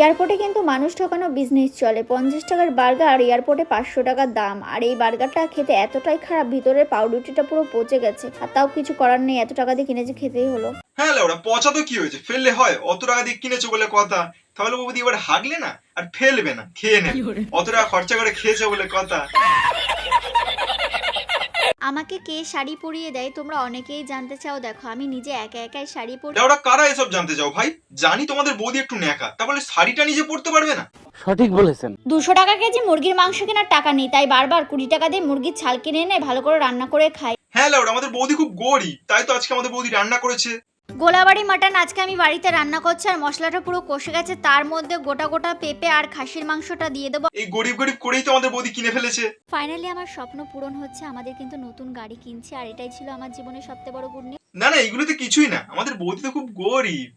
এয়ারপোর্টে কিন্তু মানুষ ঠকানো বিজনেস চলে। 50 টাকার বার্গার এয়ারপোর্টে 500 টাকার দাম। আর এই বার্গারটা খেতে এতটাই খারাপ, ভিতরের পাউরুটিটা পুরো পচে গেছে। আর তাও কিছু করার নেই, এত টাকা দিয়ে কিনেছে, খেতেই হলো। হ্যাঁ লেওড়া, পচা তো কি হয়েছে, ফেললে হয়? অত টাকা দিয়ে কিনেছো বলে কথা। তাহলে বৌদি এবার হাগলে না আর ফেলবে না, খেয়ে নেবে। অত টাকা খরচা করে খেয়েছে বলে কথা। আমাকে কে শাড়ি পরিয়ে দেয় তোমরা অনেকেই জানতে চাও। দেখো আমি নিজে একা একাই শাড়ি পরি। লেওড়া, কারা এসব জানতে চাও ভাই? জানি তোমাদের বৌদি একটু ন্যাকা, তা বলে শাড়িটা নিজে পরতে পারবে না? সঠিক বলেছেন। 200 টাকা কেজি মুরগির মাংস কেনার টাকা নেই, তাই বারবার 20 টাকা দিয়ে মুরগির ছাল কিনে এনে ভালো করে রান্না করে খাই। হ্যাঁ লেওড়া, আমাদের বৌদি খুব গরিব, তাই তো আজকে আমাদের বৌদি রান্না করেছে। গোলাবাড়ি মাটন আজকে আমি বাড়িতে রান্না করছি, আর মশলাটা পুরো কষে গেছে। তার মধ্যে গোটা গোটা পেঁপে আর খাসির মাংসটা দিয়ে দেবো। এই গরিব গরিব করেই তো আমাদের বৌদি কিনে ফেলেছে। ফাইনালি আমার স্বপ্ন পূরণ হচ্ছে, আমাদের কিন্তু নতুন গাড়ি কিনছি। আর এটাই ছিল আমার জীবনের সবচেয়ে বড় গুড নিউজ। না না, এগুলো তো কিছুই না, আমাদের বৌদি তো খুব গরিব।